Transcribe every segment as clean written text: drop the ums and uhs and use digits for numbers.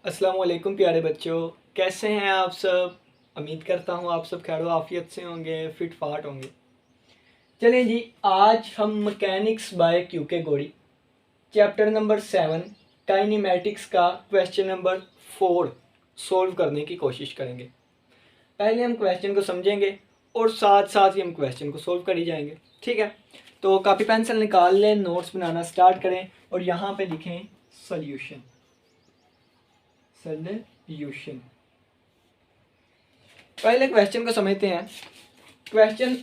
अस्सलाम वालेकुम प्यारे बच्चों, कैसे हैं आप सब। उम्मीद करता हूँ आप सब खैर आफियत से होंगे, फिट फाट होंगे। चलें जी, आज हम मैकेनिक्स बाय क्यूके गौड़ी चैप्टर नंबर 7 काइनेमैटिक्स का क्वेश्चन नंबर 4 सोल्व करने की कोशिश करेंगे। पहले हम क्वेश्चन को समझेंगे और साथ साथ ही हम क्वेश्चन को सोल्व कर ही जाएंगे। ठीक है, तो कॉपी पेंसिल निकाल लें, नोट्स बनाना स्टार्ट करें और यहाँ पे लिखें सोल्यूशन। सोल्यूशन पहले क्वेश्चन को समझते हैं। क्वेश्चन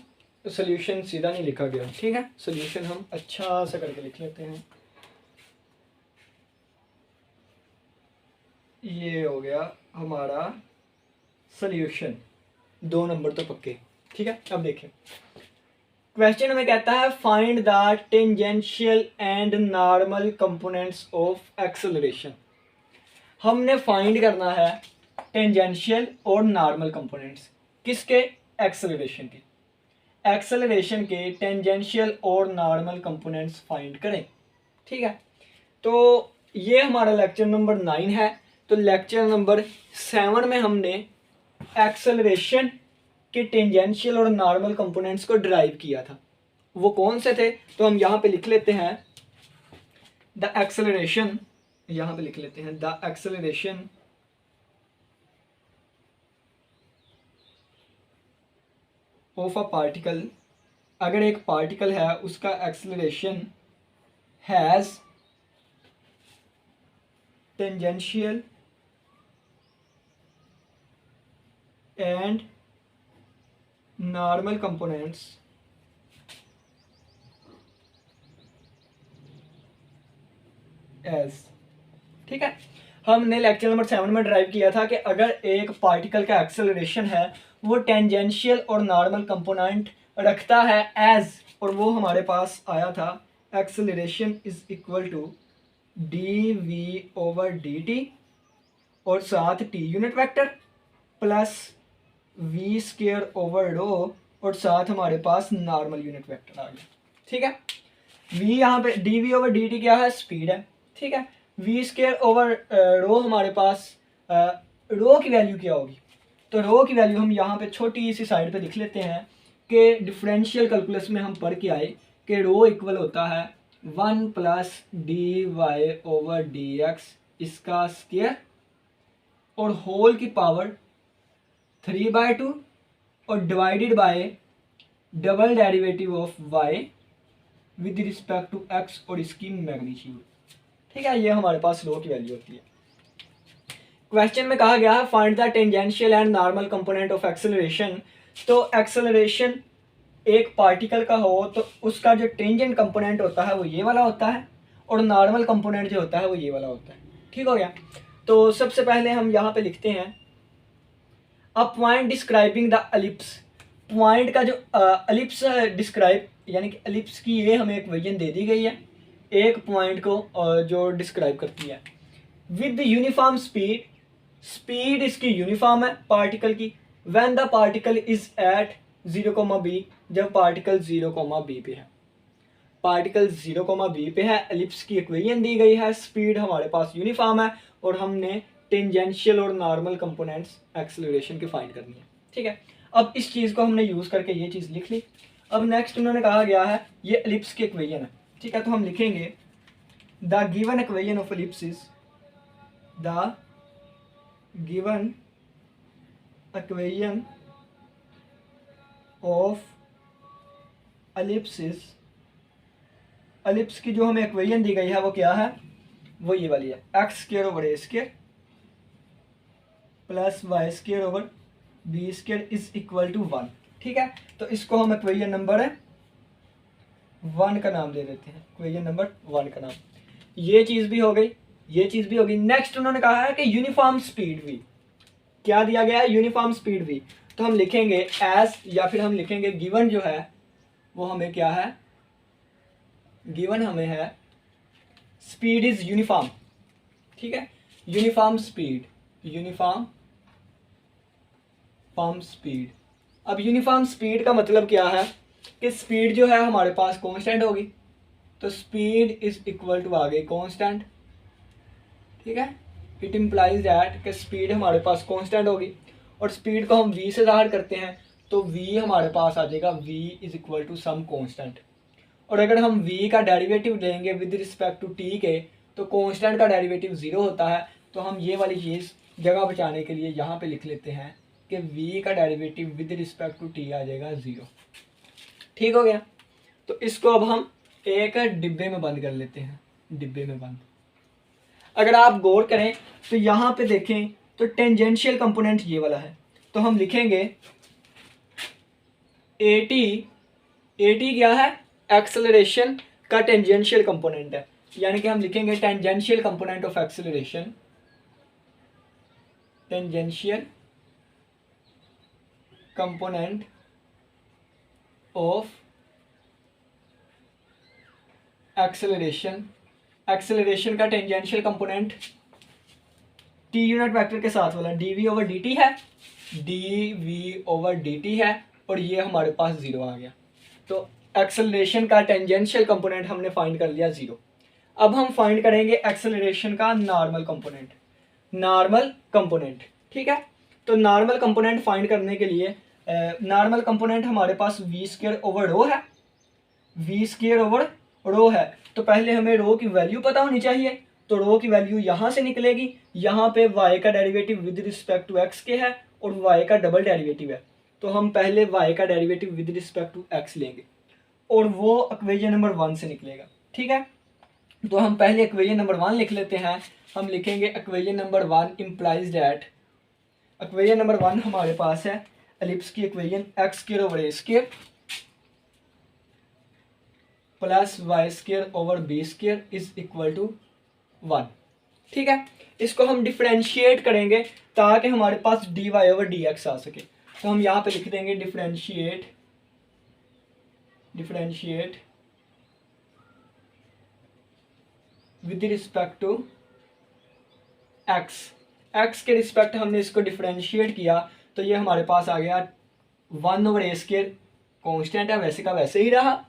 सोल्यूशन सीधा नहीं लिखा गया, ठीक है। सोल्यूशन हम अच्छा सा करके लिख लेते हैं। ये हो गया हमारा सोल्यूशन, 2 नंबर तो पक्के। ठीक है, अब देखें क्वेश्चन हमें कहता है find the tangential and normal components of acceleration. हमने फाइंड करना है टेंजेंशियल और नॉर्मल कंपोनेंट्स किसके, एक्सेलरेशन के। एक्सेलरेशन के टेंजेंशियल और नॉर्मल कंपोनेंट्स फाइंड करें। ठीक है, तो ये हमारा लेक्चर नंबर 9 है। तो लेक्चर नंबर 7 में हमने एक्सेलरेशन के टेंजेंशियल और नॉर्मल कंपोनेंट्स को डिराइव किया था। वो कौन से थे, तो हम यहाँ पे लिख लेते हैं द एक्सेलरेशन। यहाँ पे लिख लेते हैं the acceleration of a particle. अगर एक पार्टिकल है उसका acceleration has tangential and normal components as. ठीक है, हमने लेक्चर नंबर 7 में ड्राइव किया था कि अगर एक पार्टिकल का एक्सेलरेशन है वो टेंजेंशियल और नॉर्मल कंपोनेंट रखता है एज, और वो हमारे पास आया था acceleration is equal to D V over D T और साथ T unit vector plus V square over rho और साथ हमारे पास नॉर्मल यूनिट वेक्टर आ गया। ठीक है, वी यहाँ पे D V over D T क्या है, स्पीड है। ठीक है, वी स्क्वायर ओवर रो हमारे पास रो की वैल्यू क्या होगी, तो रो की वैल्यू हम यहाँ पे छोटी सी साइड पे लिख लेते हैं कि डिफरेंशियल कैलकुलस में हम पढ़ के आए कि रो इक्वल होता है 1 plus D Y over D X इसका स्क्वायर और होल की पावर 3/2 और divided by double derivative of y with respect to x और इसकी मैग्नीट्यूड। ठीक है, ये हमारे पास रो की वैल्यू होती है। क्वेश्चन में कहा गया है find the tangential and normal component of acceleration. तो एक्सेलरेशन एक पार्टिकल का हो तो उसका जो टेंजेंट कंपोनेंट होता है वो ये वाला होता है और नॉर्मल कंपोनेंट जो होता है वो ये वाला होता है। ठीक हो गया, तो सबसे पहले हम यहाँ पे लिखते हैं a point describing the ellipse. Point का जो एलिप्स डिस्क्राइब यानी कि एलिप्स की ये हमें इक्वेशन दे दी गई है एक पॉइंट को जो डिस्क्राइब करती है विद यूनिफॉर्म स्पीड। स्पीड इसकी यूनिफॉर्म है पार्टिकल की। When the particle is at 0,b, जब पार्टिकल 0,b पे है। पार्टिकल 0,b पे है, एलिप्स की इक्वेशन दी गई है, स्पीड हमारे पास यूनिफॉर्म है और हमने टेंजेंशियल और नॉर्मल कंपोनेंट्स एक्सेलरेशन के फाइंड करनी है। ठीक है, अब इस चीज़ को हमने यूज़ करके ये चीज़ लिख ली। अब नेक्स्ट उन्होंने कहा गया है ये एलिप्स की इक्वेशन है। ठीक है, तो हम लिखेंगे the given equation of ellipse is the given equation of ellipse is. Ellipse की जो हमें इक्वेशन दी गई है वो क्या है, वो ये वाली है X square over A square plus Y square over B square is equal to 1। ठीक है, तो इसको हम इक्वेशन नंबर 1 का नाम दे देते हैं। इक्वेशन नंबर 1 का नाम, ये चीज़ भी हो गई, ये चीज़ भी होगी। नेक्स्ट उन्होंने कहा है कि यूनिफॉर्म स्पीड वी, क्या दिया गया है, यूनिफॉर्म स्पीड वी। तो हम लिखेंगे एस या फिर हम लिखेंगे गिवन जो है वो हमें क्या है, गिवन हमें है स्पीड इज यूनिफॉर्म। ठीक है, यूनिफॉर्म स्पीड, यूनिफॉर्म स्पीड। अब यूनिफॉर्म स्पीड का मतलब क्या है कि स्पीड जो है हमारे पास कांस्टेंट होगी, तो स्पीड इज इक्वल टू आ गई कांस्टेंट। ठीक है, इट इम्प्लाइज दैट कि स्पीड हमारे पास कांस्टेंट होगी और स्पीड को हम v से ज़ाहिर करते हैं, तो v हमारे पास आ जाएगा v is equal to some constant. और अगर हम v का डेरिवेटिव लेंगे विद रिस्पेक्ट टू t के, तो कांस्टेंट का डेरिवेटिव 0 होता है। तो हम ये वाली चीज़ जगह बचाने के लिए यहाँ पे लिख लेते हैं कि v का derivative with respect to t आ जाएगा 0। ठीक हो गया। तो इसको अब हम एक डिब्बे में बंद कर लेते हैं, डिब्बे में बंद। अगर आप गौर करें तो यहाँ पे देखें तो टेंजेंशियल कंपोनेंट ये वाला है, तो हम लिखेंगे AT क्या है, एक्सेलरेशन का टेंजेंशियल कंपोनेंट है, यानी कि हम लिखेंगे tangential component of acceleration, tangential component of acceleration, acceleration का tangential component T unit vector के साथ वाला dv ओवर dt है, dv ओवर dt है, और ये हमारे पास 0 आ गया। तो एक्सेलरेशन का टेंजेंशियल कंपोनेंट हमने फाइंड कर लिया 0। अब हम फाइंड करेंगे एक्सेलरेशन का नॉर्मल कंपोनेंट, नॉर्मल कंपोनेंट। ठीक है, तो नॉर्मल कंपोनेंट फाइंड करने के लिए नॉर्मल कंपोनेंट हमारे पास v स्क्वायर ओवर रो है, v स्क्वायर ओवर रो है। तो पहले हमें रो की वैल्यू पता होनी चाहिए, तो रो की वैल्यू यहाँ से निकलेगी। यहाँ पे y का derivative with respect to x के है और y का डबल डेरिवेटिव है, तो हम पहले y का derivative with respect to x लेंगे और वो इक्वेशन नंबर 1 से निकलेगा। ठीक है, तो हम पहले इक्वेशन नंबर 1 लिख लेते हैं। हम लिखेंगे equation number 1 implies that, equation number 1 हमारे पास है एलिप्स की equation x square over a square plus Y square over B square is equal to 1। ठीक है, इसको हम डिफरेंशिएट करेंगे ताकि हमारे पास dy ओवर dx आ सके। तो हम यहाँ पे लिख देंगे differentiate, differentiate with respect to x, x के रिस्पेक्ट हमने इसको डिफरेंशिएट किया, तो ये हमारे पास आ गया 1 ओवर a स्क्वायर, कॉन्स्टेंट है वैसे का वैसे ही रहा,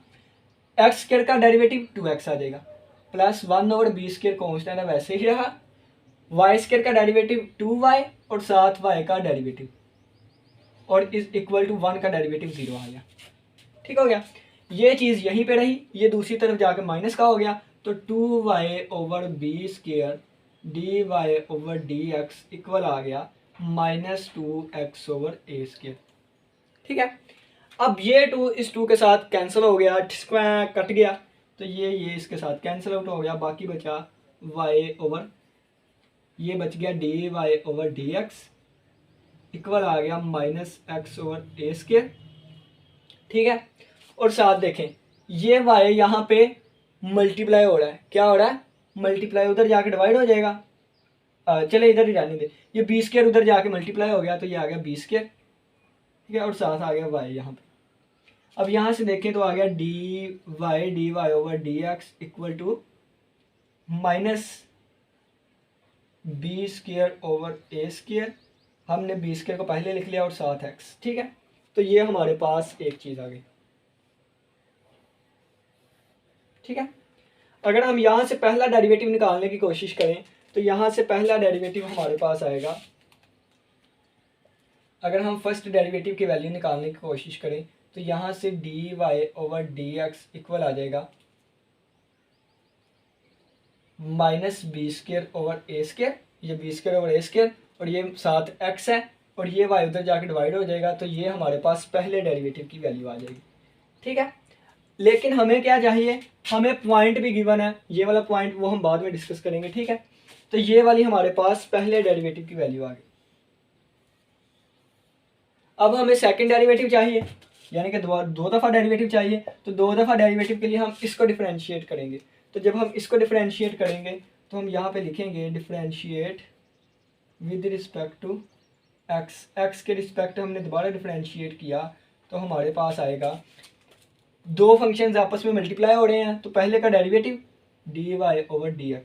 x स्क्वायर का डेरिवेटिव 2x आ जाएगा, plus 1 over B square constant है वैसे ही रहा, y स्क्वायर का डेरिवेटिव 2y और साथ y का डेरिवेटिव, और इज इक्वल टू 1 का डेरिवेटिव 0 आ गया। ठीक हो गया, ये चीज़ यहीं पे रही, ये दूसरी तरफ जाकर माइनस का हो गया, तो 2y over B square dy over dx equal आ गया -2x ओवर a स्क्वायर। ठीक है, अब ये 2 इस 2 के साथ कैंसिल हो गया, स्क्वायर कट गया, तो ये इसके साथ कैंसिल आउट हो गया, बाकी बचा y ओवर, ये बच गया dy ओवर dx इक्वल आ गया -x ओवर a स्क्वायर। ठीक है, और साथ देखें ये y यहाँ पे मल्टीप्लाई हो रहा है, क्या हो रहा है, मल्टीप्लाई, उधर जाके डिवाइड हो जाएगा, चले इधर ही जाने दे, ये बी स्क्वायर उधर जाके मल्टीप्लाई हो गया, तो ये आ गया बी स्क्वायर। ठीक है, और साथ आ गया y यहाँ पे। अब यहाँ से देखें तो आ गया dy over dx equal to minus B square over A square, हमने बी स्क्वायर को पहले लिख लिया और साथ x। ठीक है, तो ये हमारे पास एक चीज़ आ गई। ठीक है, अगर हम यहाँ से पहला डेरिवेटिव निकालने की कोशिश करें तो यहाँ से पहला डेरिवेटिव हमारे पास आएगा, अगर हम फर्स्ट डेरिवेटिव की वैल्यू निकालने की कोशिश करें तो यहाँ से dy ओवर dx इक्वल आ जाएगा minus B square over A square, ये B square over A square और ये साथ x है, और ये y उधर जाके डिवाइड हो जाएगा, तो ये हमारे पास पहले डेरिवेटिव की वैल्यू आ जाएगी। ठीक है, लेकिन हमें क्या चाहिए, हमें पॉइंट भी गिवन है, ये वाला पॉइंट वो हम बाद में डिस्कस करेंगे। ठीक है, तो ये वाली हमारे पास पहले डेरिवेटिव की वैल्यू आ गई। अब हमें सेकंड डेरिवेटिव चाहिए, यानी कि दो दफ़ा डेरिवेटिव चाहिए, तो 2 दफ़ा डेरिवेटिव के लिए हम इसको डिफरेंशिएट करेंगे। तो जब हम इसको डिफरेंशिएट करेंगे तो हम यहाँ पे लिखेंगे differentiate with respect to x के रिस्पेक्ट हमने दोबारा डिफरेंशिएट किया, तो हमारे पास आएगा 2 फंक्शंस आपस में मल्टीप्लाई हो रहे हैं, तो पहले का डेरिवेटिव dy ओवर dx,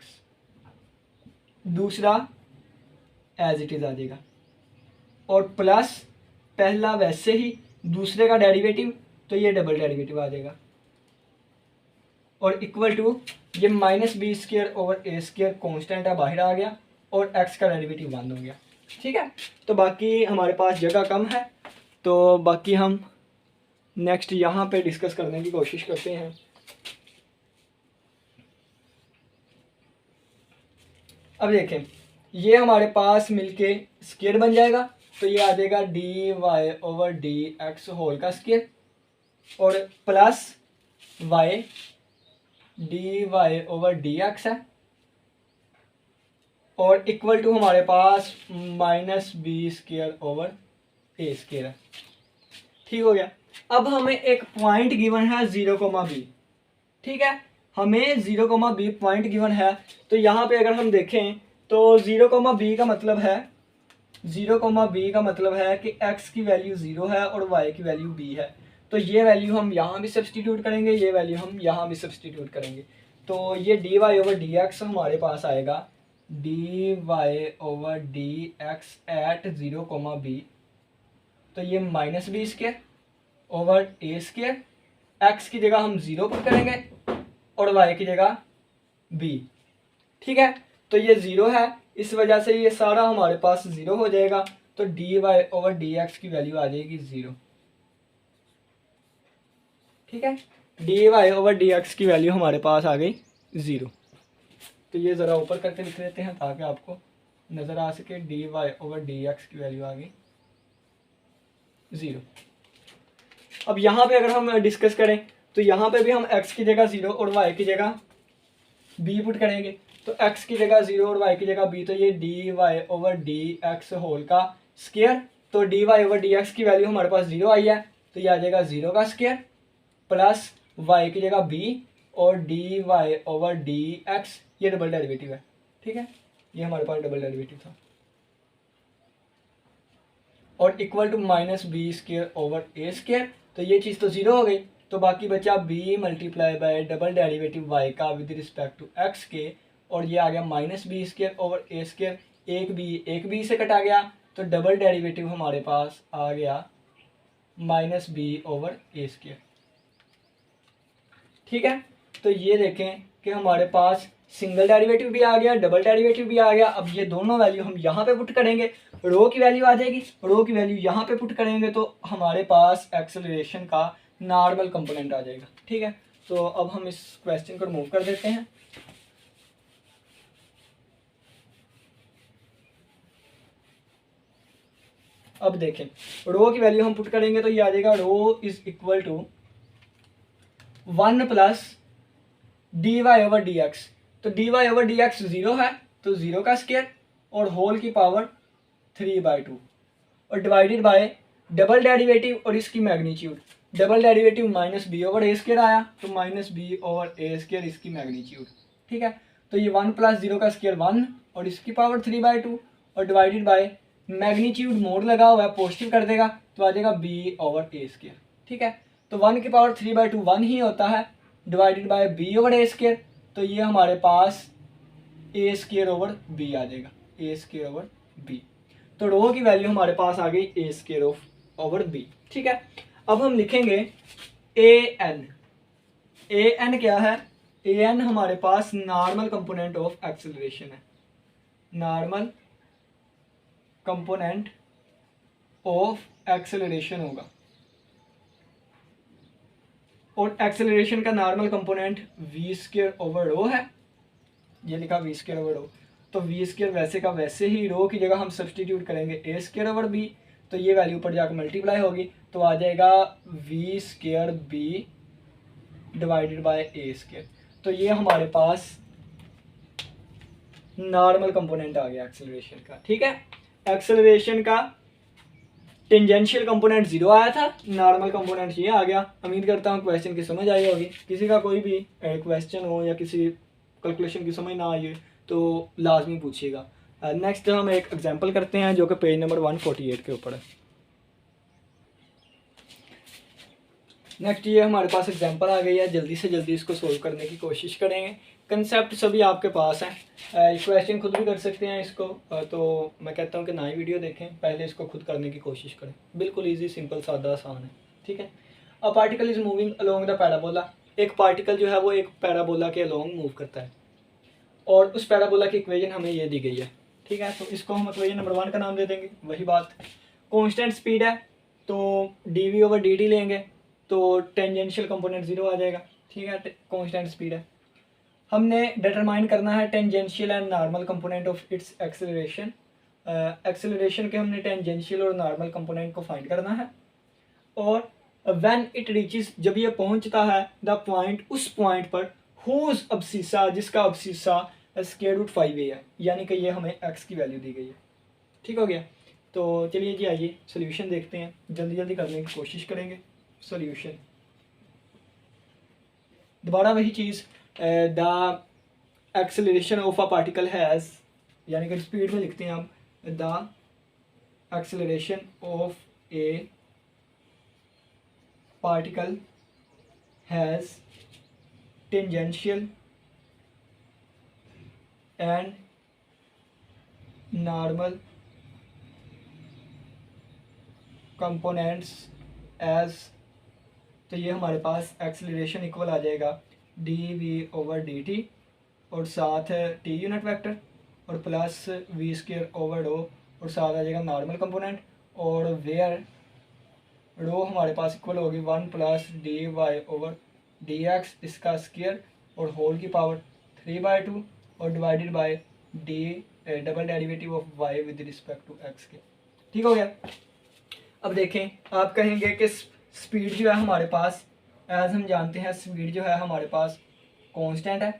दूसरा एज इट इज़ आ जाएगा, और प्लस पहला वैसे ही, दूसरे का डेरिवेटिव, तो ये डबल डेरिवेटिव आ जाएगा, और इक्वल टू ये minus B square over A square constant है बाहर आ गया, और x का डेरिवेटिव 1 हो गया। ठीक है, तो बाकी हमारे पास जगह कम है, तो बाकी हम नेक्स्ट यहाँ पे डिस्कस करने की कोशिश करते हैं। अब देखें, ये हमारे पास मिलके स्क्वायर बन जाएगा, तो ये आ जाएगा dy ओवर dx होल का स्क्वायर और plus y dy over dx है और इक्वल टू हमारे पास minus B square over A square है। ठीक हो गया। अब हमें एक पॉइंट गिवन है 0,b। ठीक है, हमें 0,b पॉइंट गिवन है, तो यहाँ पे अगर हम देखें तो 0,b का मतलब है 0,b का मतलब है कि x की वैल्यू 0 है और y की वैल्यू b है। तो ये वैल्यू हम यहाँ भी सब्सटीट्यूट करेंगे, ये वैल्यू हम यहाँ भी सब्सटीट्यूट करेंगे। तो ये dy ओवर dx हमारे पास आएगा dy over dx eight 0,b, तो ये minus B square over A square, x की जगह हम 0 पुट करेंगे और y की जगह b। ठीक है, तो ये 0 है, इस वजह से ये सारा हमारे पास 0 हो जाएगा, तो dy ओवर dx की वैल्यू आ जाएगी 0। ठीक है, dy ओवर dx की वैल्यू हमारे पास आ गई 0। तो ये ज़रा ऊपर करके लिख लेते हैं ताकि आपको नज़र आ सके, dy ओवर dx की वैल्यू आ गई 0। अब यहाँ पे अगर हम डिस्कस करें तो यहाँ पे भी हम x की जगह 0 और y की जगह b पुट करेंगे, तो x की जगह 0 और y की जगह b, तो ये dy ओवर dx होल का स्क्वायर, तो dy ओवर dx की वैल्यू हमारे पास 0 आई है, तो ये आ जाएगा 0 का स्क्वायर प्लस y की जगह b और dy ओवर dx, ये डबल डेरिवेटिव है। ठीक है, ये हमारे पास डबल डेरिवेटिव था और equal to minus B square over A square, तो ये चीज़ तो 0 हो गई, तो बाकी बचा b multiply by double derivative y का विद रिस्पेक्ट टू x के, और ये आ गया minus B square over A square, एक b से कटा गया, तो डबल डेरिवेटिव हमारे पास आ गया minus B over A square. ठीक है, तो ये देखें कि हमारे पास सिंगल डेरिवेटिव भी आ गया, डबल डेरिवेटिव भी आ गया। अब ये दोनों वैल्यू हम यहाँ पे पुट करेंगे, रो की वैल्यू आ जाएगी, रो की वैल्यू यहाँ पे पुट करेंगे तो हमारे पास एक्सेलरेशन का नॉर्मल कंपोनेंट आ जाएगा। ठीक है, तो अब हम इस क्वेश्चन को रिमूव कर देते हैं। अब देखें, रो की वैल्यू हम पुट करेंगे तो ये आ जाएगा rho is equal to 1 plus D Y over D X, तो D Y over D X 0 है, तो 0 का स्क्वायर और होल की पावर 3/2 और डिवाइडेड बाय डबल डेरिवेटिव और इसकी magnitude, double derivative minus B over A square आया, तो minus B over A square इसकी मैग्नीट्यूड। ठीक है, तो ये 1 प्लस 0 का स्क्वायर 1 और इसकी पावर 3/2 और डिवाइडेड बाय मैग्नीट्यूड मोड लगा हुआ है, पॉजिटिव कर देगा तो आ जाएगा बी ओवर ए स्क्वायर। ठीक है, तो 1 की पावर 3/2 1 ही होता है, divided by B over A square, तो ये हमारे पास ए स्क्वायर ओवर बी आ जाएगा, ए स्क्वायर ओवर बी। तो रो की वैल्यू हमारे पास आ गई ए स्क्वायर ओवर बी। ठीक है, अब हम लिखेंगे ए एन क्या है, ए एन हमारे पास नॉर्मल कंपोनेंट ऑफ एक्सेलरेशन है, नॉर्मल कंपोनेंट ऑफ एक्सेलरेशन होगा, और एक्सेलरेशन का normal component v square over rho है, ये लिखा वी स्क्वायर ओवर रो, तो वी स्क्वायर वैसे का वैसे ही, रो की जगह हम सब्सटीट्यूट करेंगे ए स्क्वायर ओवर बी, तो ये वैल्यू पर जाकर मल्टीप्लाई होगी, तो आ जाएगा V square B divided by A square. तो ये हमारे पास नॉर्मल कंपोनेंट आ गया एक्सेलरेशन का। ठीक है, एक्सेलरेशन का टेंजेंशियल कंपोनेंट 0 आया था, नॉर्मल कंपोनेंट ये आ गया। उम्मीद करता हूँ क्वेश्चन की समझ आई होगी। किसी का कोई भी क्वेश्चन हो या किसी कैलकुलेशन की समझ ना आई तो लाजमी पूछिएगा। नेक्स्ट हम एक एग्जांपल करते हैं जो कि पेज नंबर 148 के ऊपर है। नेक्स्ट ये हमारे पास एग्जांपल आ गई है, जल्दी से जल्दी इसको सोल्व करने की कोशिश करेंगे। कंसेप्ट सभी आपके पास हैं, क्वेश्चन खुद भी कर सकते हैं इसको, तो मैं कहता हूँ कि ना ही वीडियो देखें, पहले इसको खुद करने की कोशिश करें। बिल्कुल ईजी, सिंपल, सादा, आसान है। ठीक है, a particle is moving along the parabola, एक पार्टिकल जो है वो एक पैराबोला के अलोंग मूव करता है और उस पैराबोला की इक्वेशन हमें ये दी गई है। ठीक है, तो इसको हम इक्वेशन नंबर 1 का नाम दे देंगे। वही बात, कांस्टेंट स्पीड है तो dv/dt लेंगे तो टेंजेंशियल कंपोनेंट 0 आ जाएगा। ठीक है, कांस्टेंट स्पीड है। हमने डिटरमाइन करना है tangential and normal component of its acceleration. Acceleration के हमने टेंजेंशियल और नॉर्मल कंपोनेंट को फाइंड करना है। और व्हेन इट रीचेस, जब ये पहुंचता है द पॉइंट, उस पॉइंट पर हुज अब्सिसा, जिसका अब्सिसा स्क्वायर रूट 5a है, यानी कि ये हमें x की वैल्यू दी गई है। ठीक हो गया। तो चलिए जी, आइए सोल्यूशन देखते हैं, जल्दी जल्दी करने की कोशिश करेंगे। सोल्यूशन दोबारा वही चीज़, the acceleration of a particle has, यानी कि स्पीड में लिखते हैं हम, the acceleration of a particle has tangential and normal components as, तो ये हमारे पास एक्सेलरेशन इक्वल आ जाएगा dv/dt और साथ है t यूनिट वेक्टर और प्लस v²/ρ और साथ आ जाएगा नॉर्मल कंपोनेंट, और वेयर रो हमारे पास इक्वल होगी 1 + dy/dx इसका स्क्वायर और होल की पावर 3/2 और divided by D double derivative of y with respect to x के। ठीक हो गया। अब देखें, आप कहेंगे कि स्पीड जो है हमारे पास, एज हम जानते हैं स्पीड जो है हमारे पास कांस्टेंट है,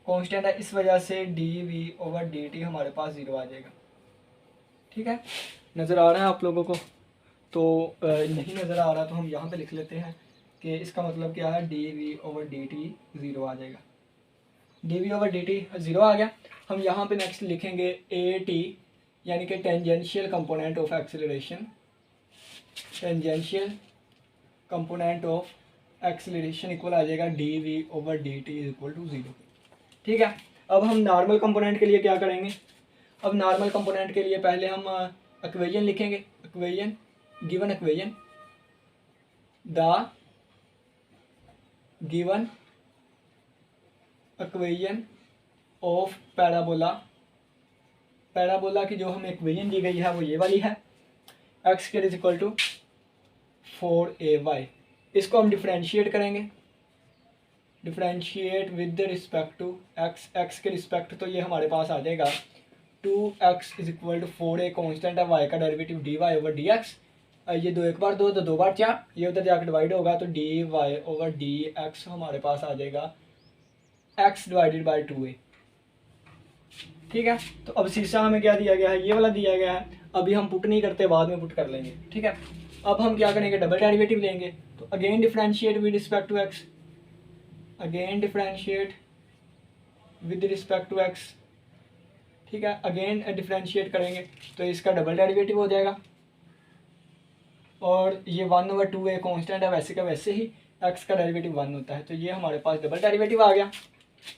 कांस्टेंट है, इस वजह से dv/dt हमारे पास 0 आ जाएगा। ठीक है, नज़र आ रहा है आप लोगों को? तो नहीं नज़र आ रहा तो हम यहाँ पे लिख लेते हैं कि इसका मतलब क्या है, dv/dt 0 आ जाएगा। dv/dt 0 आ गया। हम यहाँ पे नेक्स्ट लिखेंगे at, यानी कि tangential component of acceleration, tangential component of acceleration equal आ जाएगा dv/dt = 0। ठीक है, अब हम नॉर्मल कंपोनेंट के लिए क्या करेंगे? अब नॉर्मल कंपोनेंट के लिए पहले हम इक्वेशन लिखेंगे। Equation, given equation, the given equation of parabola, parabola की जो हमें इक्वेशन दी गई है वो ये वाली है, x² = 4ay। इसको हम डिफरेंशिएट करेंगे, differentiate with respect to x, x के रिस्पेक्ट, तो ये हमारे पास आ जाएगा 2x = 4a कॉन्स्टेंट है, y का डेरिवेटिव dy/dx, ये 2 एक बार 2 तो 2 बार 4, ये उधर जाकर डिवाइड होगा तो dy/dx हमारे पास आ जाएगा x / 2a। ठीक है, तो अब शीशा हमें क्या दिया गया है, ये वाला दिया गया है। अभी हम पुट नहीं करते, बाद में पुट कर लेंगे। ठीक है, अब हम क्या करेंगे, डबल डेरिवेटिव लेंगे, तो again differentiate with respect to x, again differentiate with respect to x। ठीक है, अगेन डिफरेंशिएट करेंगे तो इसका डबल डेरिवेटिव हो जाएगा, और ये 1/2a कांस्टेंट है, वैसे का वैसे ही x का डेरिवेटिव 1 होता है, तो ये हमारे पास डबल डेरिवेटिव आ गया।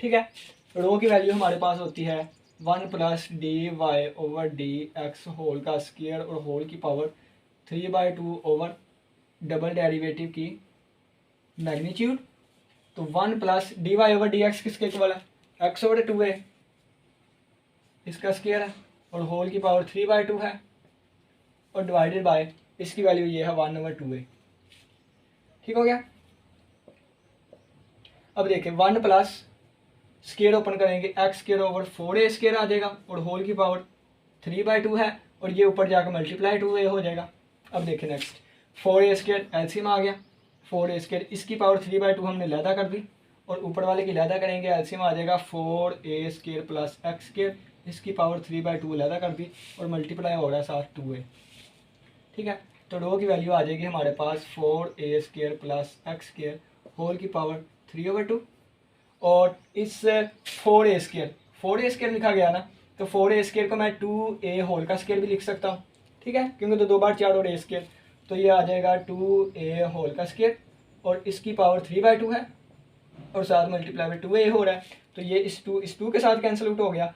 ठीक है, रो की वैल्यू हमारे पास होती है 1 + dy/dx होल का स्क्वायर और होल की पावर 3/2 ओवर डबल डेरिवेटिव की मैग्नीट्यूड। तो 1 + dy/dx किसके इक्वल है, x/2a इसका स्क्वायर है और होल की पावर 3/2 है, और डिवाइडेड बाय इसकी वैल्यू ये है 1/2a। ठीक हो गया। अब देखिए 1 + स्क्वायर ओपन करेंगे, x² / 4a² आ जाएगा और होल की पावर 3/2 है, और ये ऊपर जाकर मल्टीप्लाई 2a हो जाएगा। अब देखिए नेक्स्ट 4a² एलसीएम आ गया, 4a² इसकी पावर 3/2 हमने लैदा कर दी, और ऊपर वाले की लैदा करेंगे, एलसीएम आ जाएगा 4a² + x², इसकी पावर 3/2 लैदा कर दी, और मल्टीप्लाई हो रहा है साथ 2a। ठीक है, तो रो की वैल्यू आ जाएगी हमारे पास 4a² + x² होल की पावर 3/2, और इस 4a² लिखा गया ना, तो 4a² को मैं 2a होल का स्क्वायर भी लिख सकता हूँ। ठीक है, क्योंकि तो 2 बार 4 और a², तो ये आ जाएगा 2a होल का स्क्वायर, और इसकी पावर 3/2 है, और साथ मल्टीप्लाई में 2a हो रहा है, तो ये इस 2 के साथ कैंसिल आउट हो गया।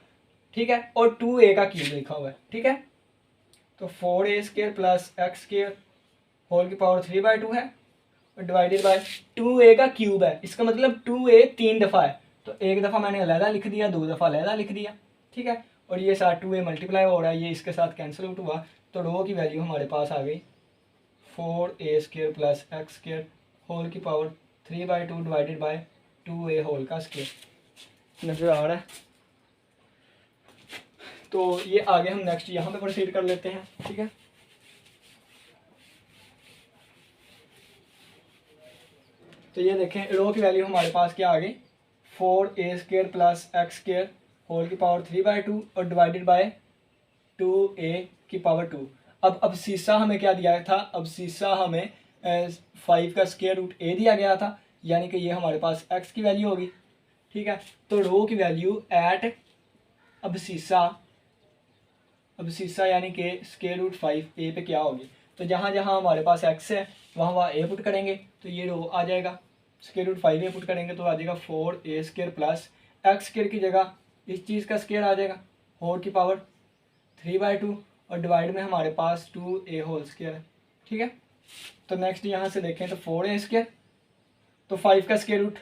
ठीक है, और 2a का क्यूब लिखा हुआ है। ठीक है, तो 4a² + x² होल की पावर 3/2 है, और डिवाइडेड बाय 2a का क्यूब है, इसका मतलब 2a 3 दफ़ा है, तो एक दफ़ा मैंने अलहदा लिख दिया, 2 दफ़ा अलहदा लिख दिया। ठीक है। और ये साथ 2a मल्टीप्लाई हो रहा है, ये इसके साथ कैंसिल आउट हुआ, तो रो की वैल्यू हमारे पास आ गई 4a² प्लस x² होल की power 3/2 divided by 2a whole का स्क्वायर। नजर आ रहा है? तो ये आगे हम नेक्स्ट यहाँ पे प्रोसीड कर लेते हैं। ठीक है, तो ये देखें रो की वैल्यू हमारे पास क्या आ गई 4a² प्लस x² होल की पावर 3/2 और डिवाइडेड बाय 2a की पावर 2। अब सीसा हमें क्या दिया था, अब सीसा हमें 5 का स्क्वायर रूट a दिया गया था, यानी कि ये हमारे पास x की वैल्यू होगी। ठीक है, तो रो की वैल्यू एट अब सीसा यानी कि स्क्वायर रूट 5a पे क्या होगी, तो जहाँ जहाँ हमारे पास x है वहाँ a पुट करेंगे तो ये रो आ जाएगा। स्क्वायर रूट 5a पुट करेंगे तो आ जाएगा 4a² प्लस x² की जगह इस चीज़ का स्क्वायर आ जाएगा होल की पावर 3/2 और डिवाइड में हमारे पास 2a होल स्क्वायर है। ठीक है, तो नेक्स्ट यहाँ से देखें तो 4a², तो 5 का स्क्वायर रूट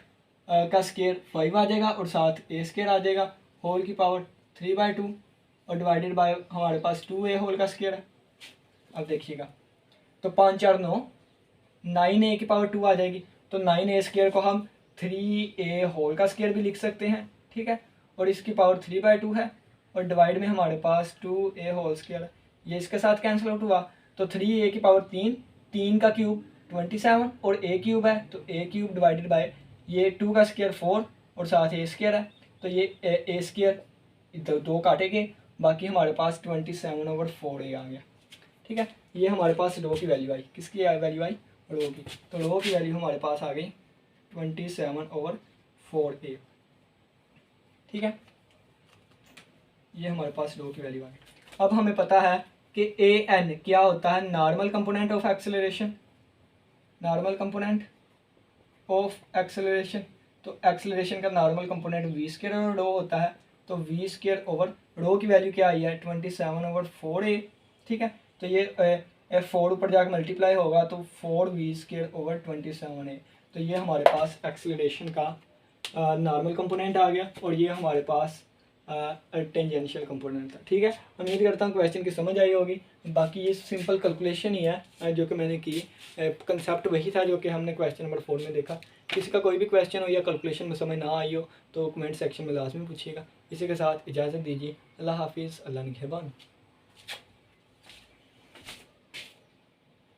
का स्क्वायर 5 आ जाएगा और साथ a² आ जाएगा होल की पावर 3/2 और डिवाइडेड बाय हमारे पास 2a होल का स्क्वायर है। अब देखिएगा तो 5 4 9 9a की पावर 2 आ जाएगी, तो 9a² को हम 3a होल का स्क्वायर भी लिख सकते हैं। ठीक है, और इसकी पावर 3/2 है और डिवाइड में हमारे पास 2a होल स्क्वायर है, ये इसके साथ कैंसिल आउट हुआ, तो 3a की पावर 3, 3 का क्यूब 27 और a क्यूब है तो a³ डिवाइडेड बाय ये 2 का स्क्वायर 4 और साथ a² है, तो ये a² दो काटेंगे, बाकी हमारे पास 27/4a आ गया। ठीक है, ये हमारे पास रो की वैल्यू आई, किसकी वैल्यू आई, रो की, तो रो की वैल्यू हमारे पास आ गई 27/4a। ठीक है, ये हमारे पास रो की वैल्यू आ गई। अब हमें पता है कि an क्या होता है, normal component of acceleration, normal component of acceleration, तो एक्सेलरेशन का नॉर्मल कंपोनेंट v² और रो होता है, तो v² ओवर रो की वैल्यू क्या आई है 27/4a। ठीक है, तो ये 4 ऊपर जाकर मल्टीप्लाई होगा तो 4v² ओवर 27a, तो ये हमारे पास एक्सेलरेशन का नॉर्मल कंपोनेंट आ गया और ये हमारे पास टेंजेंशियल कंपोनेंट था। ठीक है, उम्मीद करता हूँ क्वेश्चन की समझ आई होगी। बाकी ये सिंपल कैलकुलेशन ही है जो कि मैंने की, कंसेप्ट वही था जो कि हमने क्वेश्चन नंबर 4 में देखा। किसी का कोई भी क्वेश्चन हो या कैलकुलेशन में समझ ना आई हो तो कमेंट सेक्शन में लाजमी पूछिएगा। इसी के साथ इजाज़त दीजिए, अल्लाह हाफिज़, अल्लाह निगहबान।